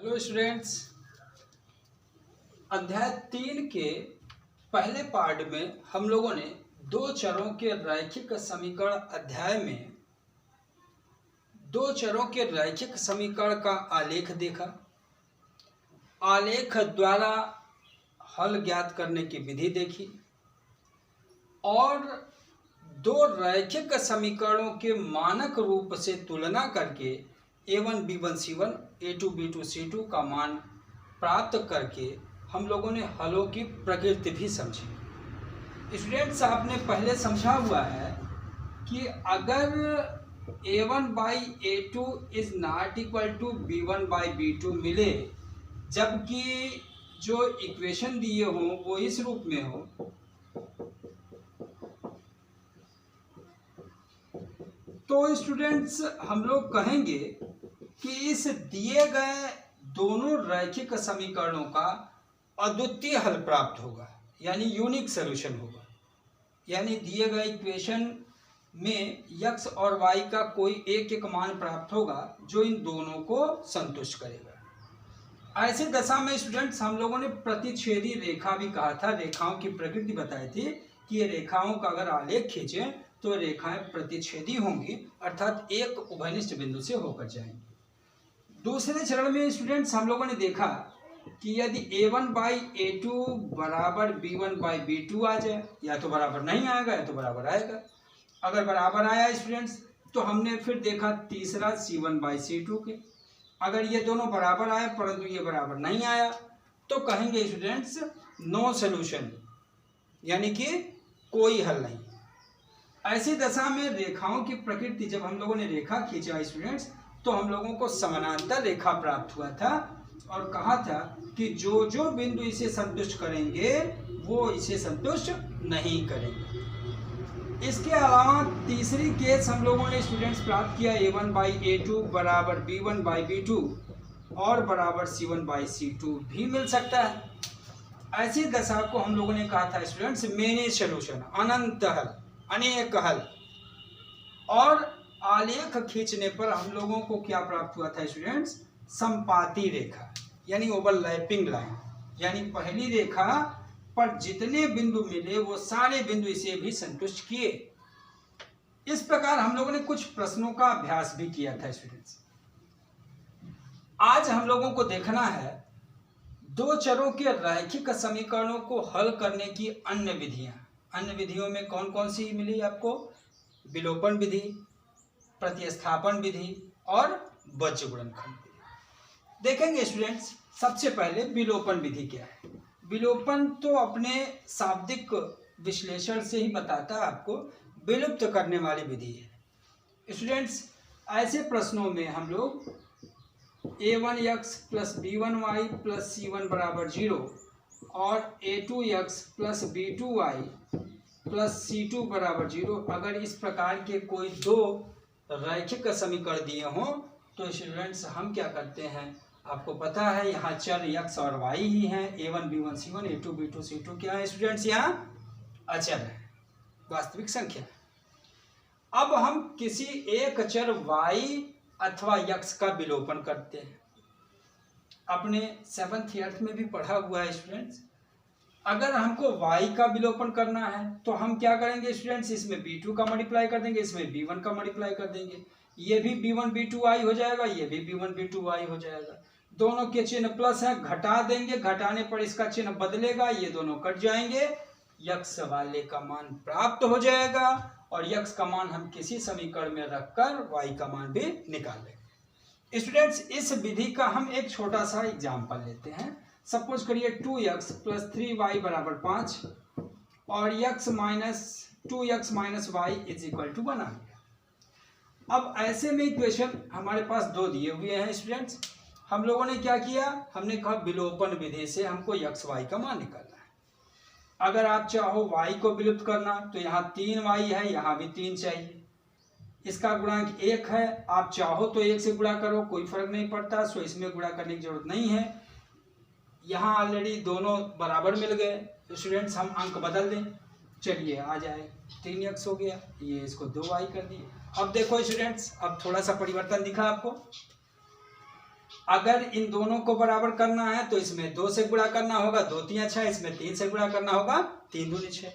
Hello students, अध्याय 3 के पहले पार्ट में हम लोगों ने दो चरों के रैखिक समीकरण अध्याय में दो चरों के रैखिक समीकरण का आलेख देखा। आलेख द्वारा हल ज्ञात करने की विधि देखी और दो रैखिक समीकरणों के मानक रूप से तुलना करके a1 b1 c1 a2 b2 c2 का मान प्राप्त करके हम लोगों ने हलों की प्रकृति भी समझी। स्टूडेंट्स, आपने पहले समझा हुआ है कि अगर a1 by a2 is not equal to b1 by b2 मिले, जबकि जो इक्वेशन दिए हों वो इस रूप में हो, तो स्टूडेंट्स हम लोग कहेंगे कि इस दिए गए दोनों रैखिक समीकरणों का अद्वितीय हल प्राप्त होगा, यानी यूनिक सॉल्यूशन होगा। यानी दिए गए इक्वेशन में x और y का कोई एक मान प्राप्त होगा जो इन दोनों को संतुष्ट करेगा। ऐसे दशा में स्टूडेंट्स हम लोगों ने प्रतिच्छेदी रेखा भी कहा था, रेखाओं की प्रकृति बताई थी कि ये रेखाओं का अगर आलेख खींचें तो रेखाएं प्रतिच्छेदी होंगी, अर्थात एक उभयनिष्ठ बिंदु से होकर जाएंगी। दूसरे चरण में स्टूडेंट्स हम लोगों ने देखा कि यदि a1 बाई a2 बराबर b1 बाई b2 आ जाए, या तो बराबर नहीं आएगा या तो बराबर आएगा। अगर बराबर आया स्टूडेंट्स तो हमने फिर देखा तीसरा c1 बाई c2 के। अगर ये दोनों बराबर आए परंतु ये बराबर नहीं आया तो कहेंगे स्टूडेंट्स नो सॉल्यूशन, यानी कि कोई हल नहीं। ऐसी दशा में रेखाओं की प्रकृति, जब हम लोगों ने रेखा खींचा स्टूडेंट्स तो हम लोगों को समानांतर रेखा प्राप्त हुआ था और कहा था कि जो जो बिंदु इसे संतुष्ट करेंगे वो इसे संतुष्ट नहीं करेंगे। इसके अलावा तीसरी केस हम लोगों ने स्टूडेंट्स प्राप्त किया a1 बाई a2 बराबर b1 बाई b2 और बराबर c1 बाई c2 भी मिल सकता है। ऐसी दशा को हम लोगों ने कहा था स्टूडेंट्स मेनी सॉल्यूशन, अनंत हल, अनेक हल। और आलेख खींचने पर हम लोगों को क्या प्राप्त हुआ था स्टूडेंट्स? संपाती रेखा, यानी ओवरलैपिंग लाइन, यानी पहली रेखा पर जितने बिंदु मिले वो सारे बिंदु इसे भी संतुष्ट किए। इस प्रकार हम लोगों ने कुछ प्रश्नों का अभ्यास भी किया था स्टूडेंट्स। आज हम लोगों को देखना है दो चरों के रैखिक समीकरणों को हल करने की अन्य विधियां। अन्य विधियों में कौन कौन सी मिली आपको? विलोपन विधि, प्रतिस्थापन विधि और बज्र गुणनखंड विधि। देखेंगे स्टूडेंट्स, सबसे पहले विलोपन विधि क्या है। विलोपन तो अपने शाब्दिक विश्लेषण से ही बताता है आपको, विलुप्त करने वाली विधि है। स्टूडेंट्स, ऐसे प्रश्नों में हम लोग a1x plus b1y plus c1 बराबर 0 और a2x plus b2y plus c2 बराबर 0, अगर इस प्रकार के कोई दो रैखिक समीकरण दिए हों तो स्टूडेंट्स हम क्या करते हैं, आपको पता है यहाँ चर x और y ही हैं। a1 b1 c1 a2 b2 c2 क्या है स्टूडेंट्स? यहाँ अचर है, वास्तविक संख्या। अब हम किसी एक चर y अथवा x का विलोपन करते हैं। अपने 7th 8th में भी पढ़ा हुआ है स्टूडेंट्स। अगर हमको y का विलोपन करना है तो हम क्या करेंगे स्टूडेंट्स? इसमें b2 का मल्टीप्लाई कर देंगे, इसमें b1 का मल्टीप्लाई कर देंगे। ये भी b1 b2y हो जाएगा, ये भी b1 b2y हो जाएगा। दोनों के चिन्ह प्लस है, घटा देंगे, घटाने पर इसका चिन्ह बदलेगा, ये दोनों कट जाएंगे, x वाले का मान प्राप्त हो जाएगा और x का मान हम किसी समीकरण में रखकर y का मान भी निकाल लेंगे। स्टूडेंट्स, इस विधि का हम एक छोटा सा एग्जाम्पल लेते हैं। सपोज करिए 2x प्लस 3y बराबर 5 और x minus 2x minus Y is equal to 1 आ गया। अब ऐसे में इक्वेशन हमारे पास दो दिए हुए हैं स्टूडेंट्स। हम लोगों ने क्या किया, हमने कहा विलोपन विधि से हमको x y का मान निकालना है। अगर आप चाहो y को विलुप्त करना तो यहाँ 3y है, यहाँ भी 3 चाहिए। इसका गुणांक 1 है, आप चाहो तो 1 से गुणा करो, कोई फर्क नहीं पड़ता, सो इसमें गुणा करने की जरूरत नहीं है। यहाँ ऑलरेडी दोनों बराबर मिल गए स्टूडेंट्स, हम अंक बदल दें, चलिए आ जाए 3x हो गया, ये इसको 2y कर दिए। अब देखो स्टूडेंट्स, अब थोड़ा सा परिवर्तन दिखा आपको। अगर इन दोनों को बराबर करना है तो इसमें 2 से गुणा करना होगा, 2 3 6, इसमें 3 से गुणा करना होगा, 3 दूनी 6।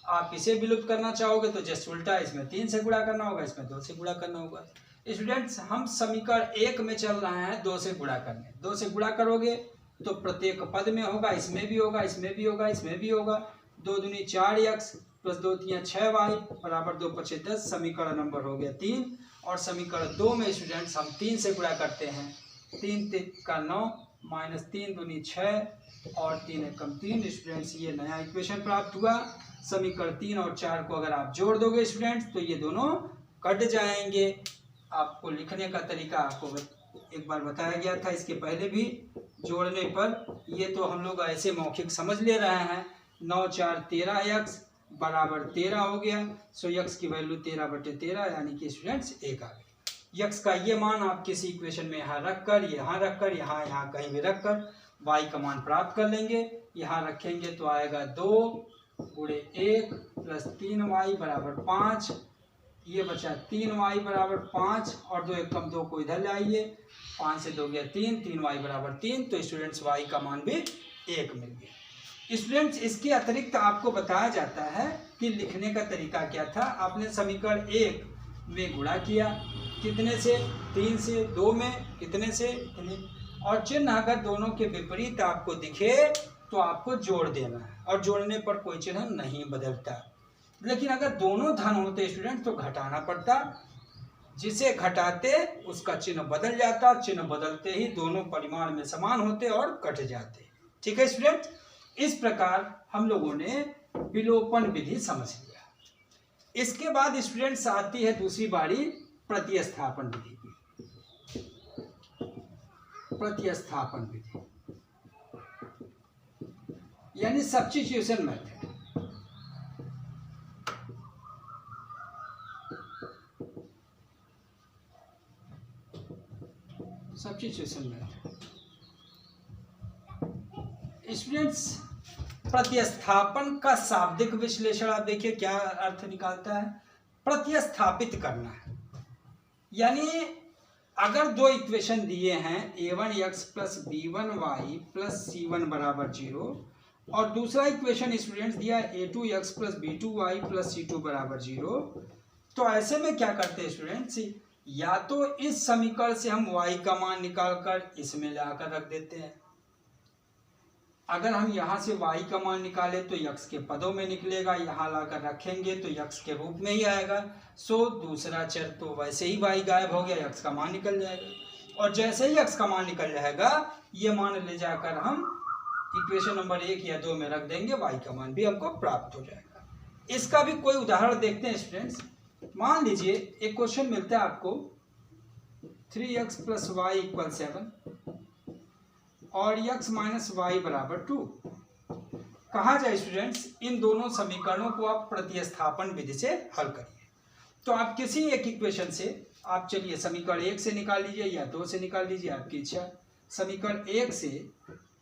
आप इसे विलुप्त करना चाहोगे तो जस्ट उल्टा, इसमें 3 से गुणा करना होगा, इसमें 2 से गुणा करना होगा। स्टूडेंट्स, हम समीकरण 1 में चल रहे हैं 2 से गुणा करने। 2 से गुणा करोगे तो प्रत्येक पद में होगा, इसमें भी होगा, इसमें भी होगा, इसमें भी होगा। 2 दूनी 4x प्लस 2 3 6y बराबर 2 5 10। समीकरण नंबर हो गया 3। और समीकरण 2 में स्टूडेंट्स हम 3 से गुणा करते हैं। 3 3 का 9 माइनस 3 दूनी 6 और 3 एकम 3। स्टूडेंट्स, ये नया इक्वेशन प्राप्त हुआ। समीकरण 3 और 4 को अगर आप जोड़ दोगे स्टूडेंट्स तो ये दोनों कट जाएंगे। आपको लिखने का तरीका आपको एक बार बताया गया था इसके पहले भी। जोड़ने पर ये तो हम लोग ऐसे मौखिक समझ ले रहे हैं। 9 4 13x बराबर 13 हो गया। सो x की वैल्यू 13/13 यानी कि स्टूडेंट्स 1 आ गई। x का ये मान आप किसी इक्वेशन में यहाँ रखकर, यहाँ कहीं भी रखकर y का मान प्राप्त कर लेंगे। यहाँ रखेंगे तो आएगा 2 गुणे 1 प्लस 3y बराबर 5। ये बचा 3y बराबर 5 और 2 एकम 2 को इधर लाइए। 5 से 2 गया 3, 3y बराबर 3। तो स्टूडेंट्स y का मान भी 1 मिल गया। स्टूडेंट्स, इसके अतिरिक्त आपको बताया जाता है कि लिखने का तरीका क्या था। आपने समीकरण 1 में गुणा किया, कितने से? 3 से। 2 में कितने से? इतने। और चिन्ह अगर दोनों के विपरीत आपको दिखे तो आपको जोड़ देना है, और जोड़ने पर कोई चिन्ह नहीं बदलता। लेकिन अगर दोनों धन होते स्टूडेंट तो घटाना पड़ता। जिसे घटाते उसका चिन्ह बदल जाता। चिन्ह बदलते ही दोनों परिमाण में समान होते और कट जाते। ठीक है स्टूडेंट, इस प्रकार हम लोगों ने विलोपन विधि समझ लिया। इसके बाद स्टूडेंट्स आती है दूसरी बारी प्रतिस्थापन विधि की। प्रतिस्थापन विधि यानी substitution method. Substitution method students, प्रतिस्थापन का शाब्दिक विश्लेषण आप देखिए क्या अर्थ निकालता है। प्रतिस्थापित करना है, यानी अगर दो इक्वेशन दिए हैं a1x plus b1y plus c1 बराबर 0 और दूसरा इक्वेशन स्टूडेंट्स दिया a2x plus b2y plus c2 बराबर 0, तो ऐसे में क्या करते हैं स्टूडेंट्स, या तो इस समीकरण से हम y का मान निकालकर इसमें लाकर रख देते हैं। अगर हम यहाँ से y का मान निकाले तो x के पदों में निकलेगा, यहाँ लाकर रखेंगे तो x के रूप में ही आएगा। सो दूसरा चर तो वैसे ही y गायब हो गया, x का मान निकल जाएगा। और जैसे ही x का मान निकल जाएगा ये मान ले जाकर हम इक्वेशन नंबर 1 या 2 में रख देंगे, y का मान भी हमको प्राप्त हो जाएगा। इसका भी कोई उदाहरण देखते हैं स्टूडेंट्स। मान लीजिए एक क्वेश्चन मिलता है आपको 3x प्लस वाई इक्वल 7 और x माइनस वाई बराबर 2। कहा जाए स्टूडेंट्स इन दोनों समीकरणों को आप प्रतिस्थापन विधि से हल करिए। तो आप किसी एक इक्वेशन से आप चलिए समीकरण 1 से निकाल लीजिए या 2 से निकाल लीजिए, आपकी इच्छा। समीकरण 1 से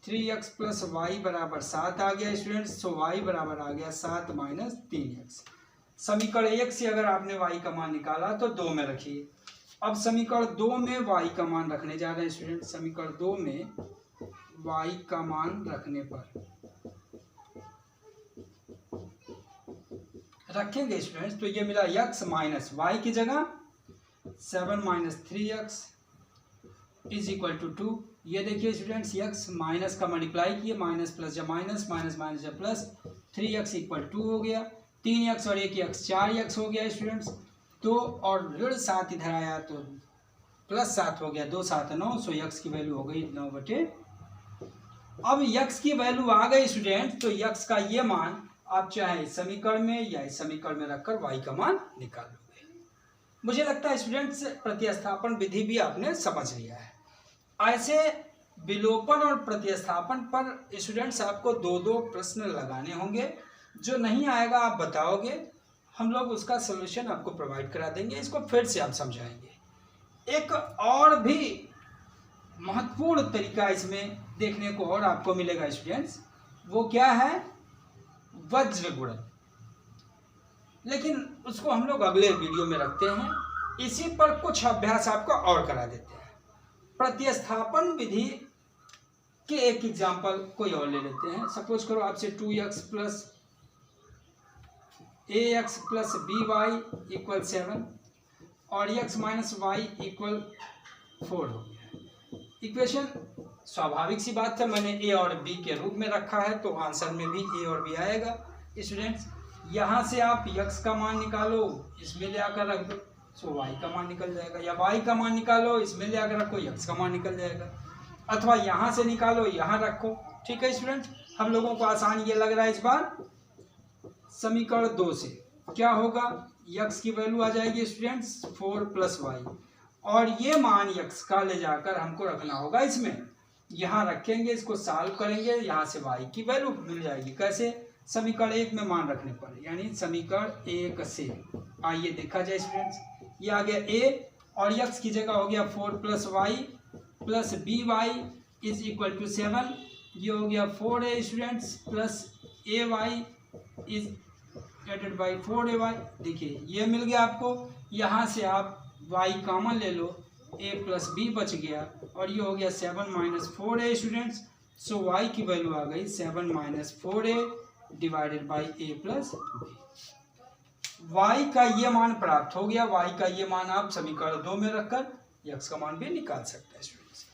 3x प्लस वाई बराबर 7 आ गया स्टूडेंट्स, तो y बराबर आ गया 7 माइनस 3x। समीकरण 1 से अगर आपने y का मान निकाला तो 2 में रखिए। अब समीकरण 2 में y का मान रखने जा रहे हैं स्टूडेंट। समीकरण 2 में y का मान रखने पर रखेंगे स्टूडेंट्स तो ये मिला x माइनस वाई की जगह 7 minus 3x is equal to 2। ये देखिए स्टूडेंट्स x माइनस का मल्टीप्लाई किए, माइनस प्लस या माइनस, माइनस माइनस या प्लस, 3x इक्वल 2 हो गया। 3x और 1x 4x हो गया स्टूडेंट्स। तो और ऋण 7 इधर आया तो प्लस 7 हो गया, 2 7 9। सो x की वैल्यू हो गई 9/। अब x की वैल्यू आ गई स्टूडेंट, तो x का ये मान आप चाहे इस समीकरण में या इस समीकरण में रखकर y का मान निकाल लोगे। मुझे लगता है स्टूडेंट्स प्रतिस्थापन विधि भी आपने समझ लिया है। ऐसे विलोपन और प्रतिस्थापन पर स्टूडेंट्स आपको 2-2 प्रश्न लगाने होंगे। जो नहीं आएगा आप बताओगे, हम लोग उसका सलूशन आपको प्रोवाइड करा देंगे। इसको फिर से आप समझाएंगे। एक और भी महत्वपूर्ण तरीका इसमें देखने को और आपको मिलेगा स्टूडेंट्स, वो क्या है? वज्र गुणन। लेकिन उसको हम लोग अगले वीडियो में रखते हैं। इसी पर कुछ अभ्यास आपको और करा देते हैं। प्रतिस्थापन विधि के एक एग्जाम्पल कोई और ले लेते हैं। सपोज करो आपसे 2x plus ax plus by equal 7 और x माइनस वाई इक्वल 4 हो गया। इक्वेशन स्वाभाविक सी बात है, मैंने a और b के रूप में रखा है तो आंसर में भी a और b आएगा। स्टूडेंट्स यहाँ से आप x का मान निकालो, इसमें ले आकर रख दो तो y का मान निकल जाएगा, या y का मान निकालो इसमें ले आकर रखो x का मान निकल जाएगा, अथवा यहाँ से निकालो यहाँ रखो। ठीक है स्टूडेंट, हम लोगों को आसान ये लग रहा है इस बार। समीकरण 2 से क्या होगा, x की वैल्यू आ जाएगी स्टूडेंट्स 4 प्लस वाई, और ये मान x का ले जाकर हमको रखना होगा इसमें, यहाँ रखेंगे, इसको सॉल्व करेंगे, यहाँ से y की वैल्यू मिल जाएगी। कैसे, समीकरण 1 में मान रखने पर, यानी समीकरण 1 से। आइए देखा जाए स्टूडेंट्स, ये आ गया a और x की जगह हो गया 4 plus Y plus B Y is equal to 7, ये हो गया 4a students plus A Y is added by 4ay। देखिए ये मिल गया आपको, यहाँ से आप y कॉमन ले लो, a प्लस बी बच गया और ये हो गया 7 minus 4a students. So y की वैल्यू आ गई 7 minus 4a divided by a plus B. y का ये मान प्राप्त हो गया, y का ये मान आप समीकरण 2 में रखकर x का मान भी निकाल सकते हैं स्टूडेंट्स।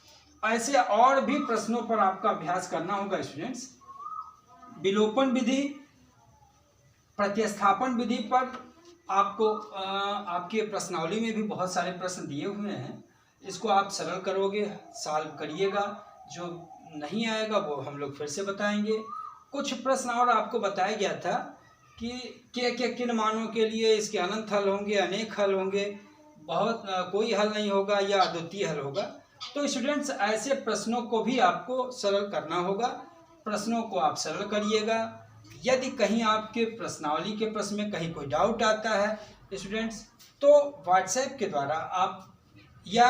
ऐसे और भी प्रश्नों पर आपका अभ्यास करना होगा स्टूडेंट्स। विलोपन विधि, प्रतिस्थापन विधि पर आपको आपके प्रश्नावली में भी बहुत सारे प्रश्न दिए हुए हैं, इसको आप सरल करोगे, सॉल्व करिएगा। जो नहीं आएगा वो हम लोग फिर से बताएंगे। कुछ प्रश्न और आपको बताया गया था कि किन मानों के लिए इसके अनंत हल होंगे, अनेक हल होंगे, बहुत कोई हल नहीं होगा या अद्वितीय हल होगा। तो स्टूडेंट्स ऐसे प्रश्नों को भी आपको सरल करना होगा, प्रश्नों को आप सरल करिएगा। यदि कहीं आपके प्रश्नावली के प्रश्न में कहीं कोई डाउट आता है स्टूडेंट्स, तो व्हाट्सएप के द्वारा आप या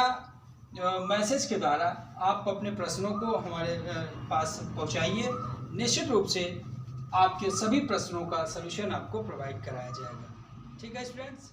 मैसेज के द्वारा आप अपने प्रश्नों को हमारे पास पहुंचाइए। निश्चित रूप से आपके सभी प्रश्नों का सलूशन आपको प्रोवाइड कराया जाएगा। ठीक है स्टूडेंट्स।